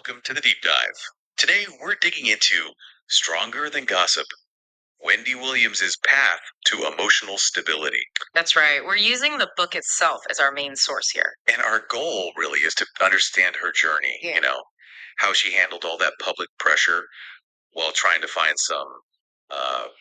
Welcome to the deep dive. Today we're digging into Stronger Than Gossip, Wendy Williams's path to emotional stability. That's right. We're using the book itself as our main source here. And our goal really is to understand her journey, Yeah. how she handled all that public pressure while trying to find some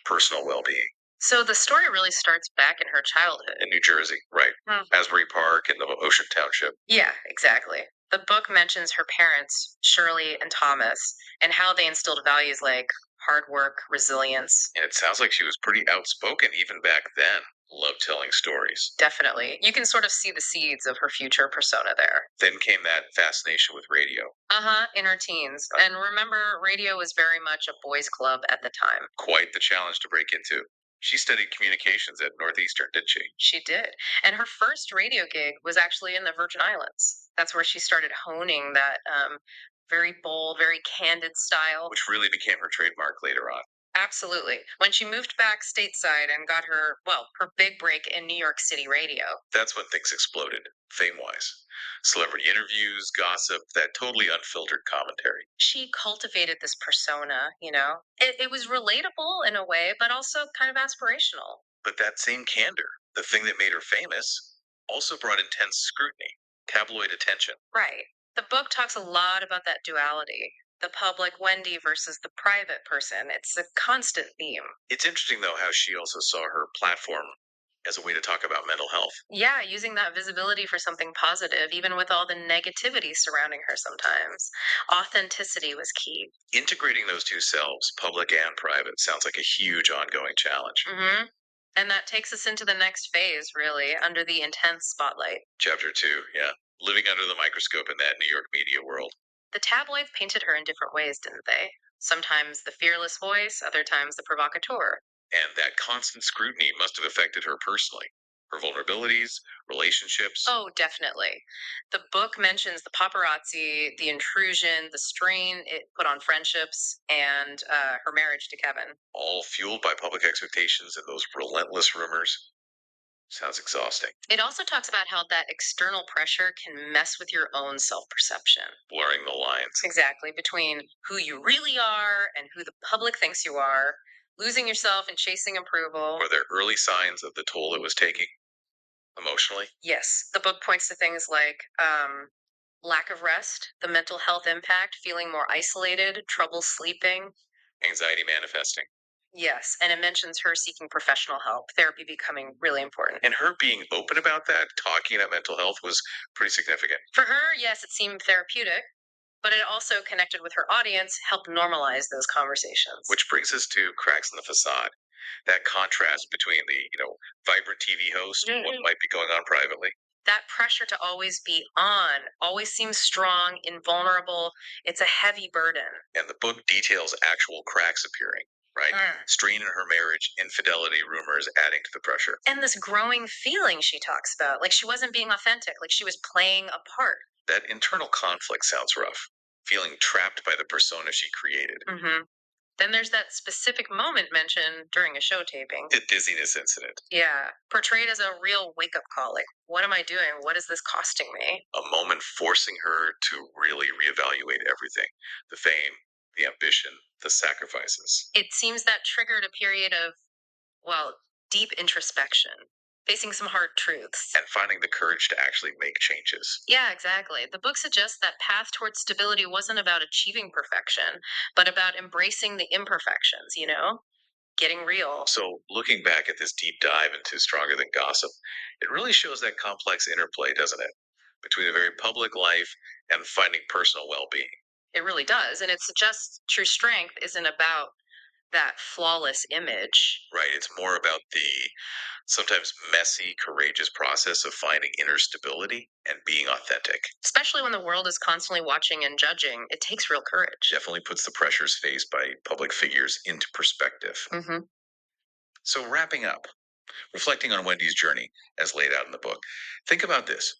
personal well-being So the story really starts back in her childhood. in New Jersey, right? Asbury Park and the Ocean Township. Yeah, exactly. The book mentions her parents, Shirley and Thomas, and how they instilled values like hard work, resilience. And it sounds like she was pretty outspoken even back then. Loved telling stories. Definitely. You can sort of see the seeds of her future persona there. Then came that fascination with radio. In her teens. And remember, radio was very much a boys' club at the time. Quite the challenge to break into. She studied communications at Northeastern, didn't she? She did. And her first radio gig was actually in the Virgin Islands. That's where she started honing that very bold, very candid style. Which really became her trademark later on. Absolutely. When she moved back stateside and got her big break in New York City radio. That's when things exploded, fame wise. Celebrity interviews, gossip, that totally unfiltered commentary. She cultivated this persona. It was relatable in a way, but also kind of aspirational. But that same candor, the thing that made her famous, also brought intense scrutiny, tabloid attention. Right. The book talks a lot about that duality, the public Wendy versus the private person. It's a constant theme. It's interesting, though, how she also saw her platform as a way to talk about mental health. Yeah, using that visibility for something positive, even with all the negativity surrounding her sometimes. Authenticity was key. Integrating those two selves, public and private, sounds like a huge ongoing challenge. And that takes us into the next phase, really, under the intense spotlight. Chapter 2, yeah. Living under the microscope in that New York media world. The tabloids painted her in different ways, didn't they? Sometimes the fearless voice, other times the provocateur. And that constant scrutiny must have affected her personally. Her vulnerabilities, relationships. Oh, definitely. The book mentions the paparazzi, the intrusion, the strain it put on friendships, and her marriage to Kevin. All fueled by public expectations and those relentless rumors. Sounds exhausting. It also talks about how that external pressure can mess with your own self perception. Blurring the lines. Exactly, between who you really are and who the public thinks you are, losing yourself and chasing approval. Were there early signs of the toll it was taking emotionally? Yes, the book points to things like lack of rest, the mental health impact, feeling more isolated, trouble sleeping. Anxiety manifesting. Yes, and it mentions her seeking professional help, therapy becoming really important. And her being open about that, talking about mental health, was pretty significant. For her, yes, it seemed therapeutic, but it also connected with her audience, helped normalize those conversations. Which brings us to Cracks in the Facade. That contrast between the, vibrant TV host and what might be going on privately. That pressure to always be on, always seems strong, invulnerable. It's a heavy burden. And the book details actual cracks appearing, right? Strain in her marriage, infidelity rumors adding to the pressure. And this growing feeling she talks about, like she wasn't being authentic, like she was playing a part. That internal conflict sounds rough. Feeling trapped by the persona she created. Then there's that specific moment mentioned during a show taping. The dizziness incident. Yeah, portrayed as a real wake up call. Like, what am I doing? What is this costing me? A moment forcing her to really reevaluate everything: the fame, the ambition, the sacrifices. It seems that triggered a period of, deep introspection, facing some hard truths. And finding the courage to actually make changes. Yeah, exactly. The book suggests that path towards stability wasn't about achieving perfection, but about embracing the imperfections, getting real. So, looking back at this deep dive into Stronger Than Gossip, it really shows that complex interplay, doesn't it? Between a very public life and finding personal well being. It really does. And it suggests true strength isn't about that flawless image. Right. It's more about the sometimes messy, courageous process of finding inner stability and being authentic. Especially when the world is constantly watching and judging, it takes real courage. Definitely puts the pressures faced by public figures into perspective. So, wrapping up, reflecting on Wendy's journey as laid out in the book, think about this.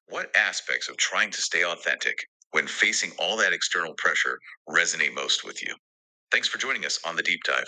What aspects of trying to stay authentic when facing all that external pressure resonate most with you? Thanks for joining us on the deep dive.